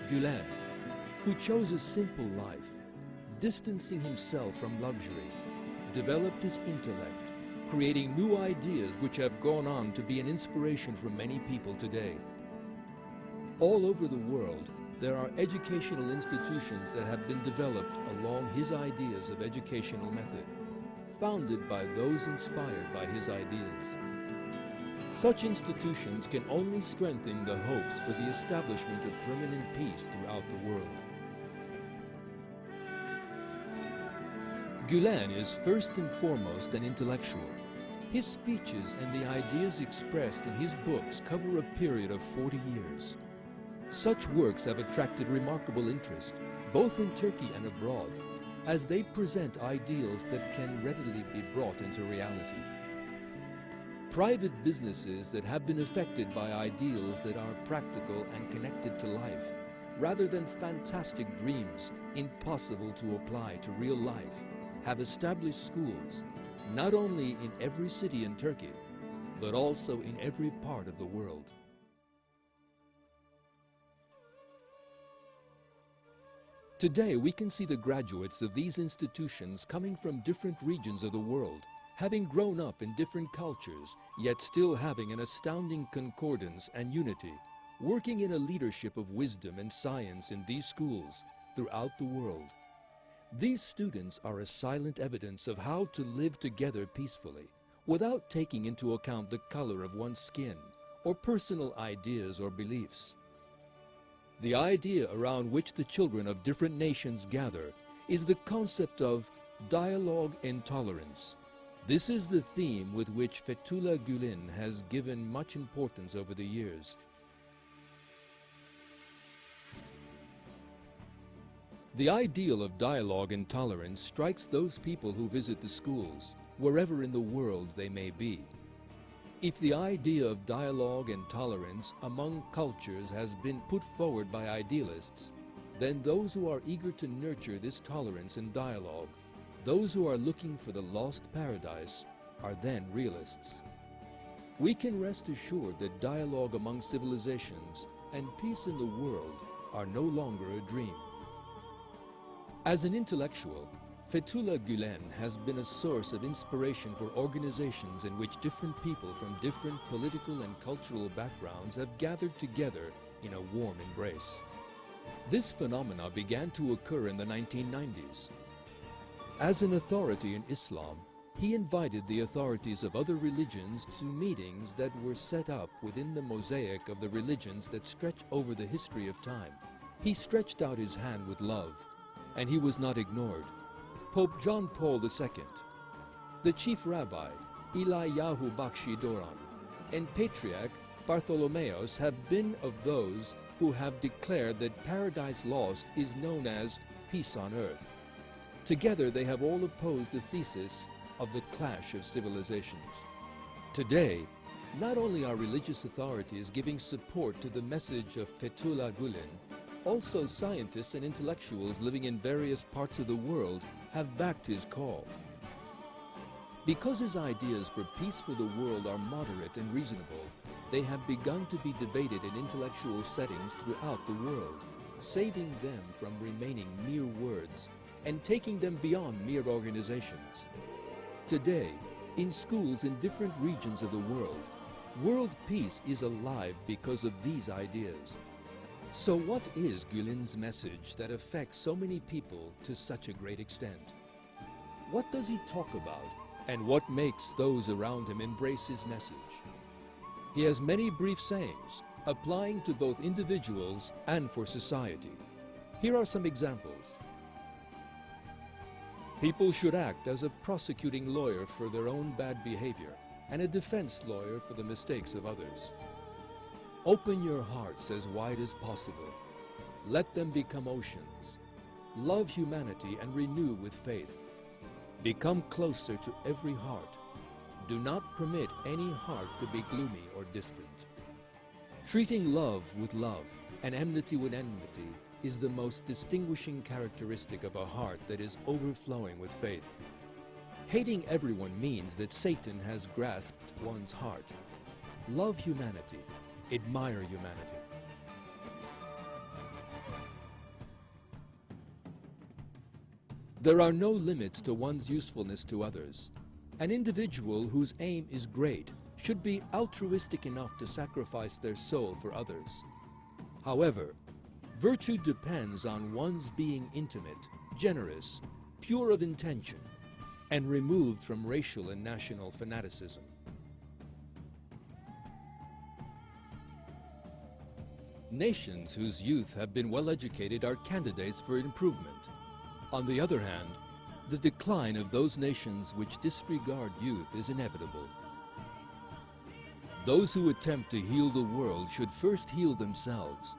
Gülen, who chose a simple life, distancing himself from luxury, developed his intellect, creating new ideas which have gone on to be an inspiration for many people today. All over the world, there are educational institutions that have been developed along his ideas of educational method, founded by those inspired by his ideas. Such institutions can only strengthen the hopes for the establishment of permanent peace throughout the world. Gülen is first and foremost an intellectual. His speeches and the ideas expressed in his books cover a period of 40 years. Such works have attracted remarkable interest, both in Turkey and abroad, as they present ideals that can readily be brought into reality. Private businesses that have been affected by ideals that are practical and connected to life, rather than fantastic dreams impossible to apply to real life, have established schools, not only in every city in Turkey, but also in every part of the world. Today, we can see the graduates of these institutions coming from different regions of the world, having grown up in different cultures, yet still having an astounding concordance and unity, working in a leadership of wisdom and science in these schools throughout the world. These students are a silent evidence of how to live together peacefully, without taking into account the color of one's skin, or personal ideas or beliefs. The idea around which the children of different nations gather is the concept of dialogue and tolerance. This is the theme with which Fethullah Gülen has given much importance over the years. The ideal of dialogue and tolerance strikes those people who visit the schools, wherever in the world they may be. If the idea of dialogue and tolerance among cultures has been put forward by idealists, then those who are eager to nurture this tolerance and dialogue, those who are looking for the lost paradise, are then realists. We can rest assured that dialogue among civilizations and peace in the world are no longer a dream. As an intellectual, Fethullah Gülen has been a source of inspiration for organizations in which different people from different political and cultural backgrounds have gathered together in a warm embrace. This phenomena began to occur in the 1990s. As an authority in Islam, he invited the authorities of other religions to meetings that were set up within the mosaic of the religions that stretch over the history of time. He stretched out his hand with love, and he was not ignored. Pope John Paul II, the Chief Rabbi Eliyahu Bakshi Doran, and Patriarch Bartholomeos have been of those who have declared that Paradise Lost is known as peace on earth. Together they have all opposed the thesis of the clash of civilizations. Today, not only are religious authorities giving support to the message of Fethullah Gülen, also scientists and intellectuals living in various parts of the world have backed his call. Because his ideas for peace for the world are moderate and reasonable, they have begun to be debated in intellectual settings throughout the world, saving them from remaining mere words and taking them beyond mere organizations. Today, in schools in different regions of the world peace is alive because of these ideas. So what is Gülen's message that affects so many people to such a great extent? What does he talk about, and what makes those around him embrace his message? He has many brief sayings, applying to both individuals and for society. Here are some examples. People should act as a prosecuting lawyer for their own bad behavior and a defense lawyer for the mistakes of others. Open your hearts as wide as possible. Let them become oceans. Love humanity and renew with faith. Become closer to every heart. Do not permit any heart to be gloomy or distant. Treating love with love and enmity with enmity is the most distinguishing characteristic of a heart that is overflowing with faith. Hating everyone means that Satan has grasped one's heart. Love humanity. Admire humanity. There are no limits to one's usefulness to others. An individual whose aim is great should be altruistic enough to sacrifice their soul for others. However, virtue depends on one's being intimate, generous, pure of intention, and removed from racial and national fanaticism. Nations whose youth have been well educated are candidates for improvement. On the other hand, the decline of those nations which disregard youth is inevitable. Those who attempt to heal the world should first heal themselves.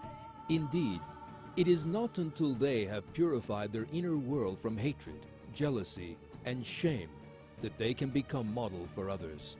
Indeed, it is not until they have purified their inner world from hatred, jealousy, and shame that they can become model for others.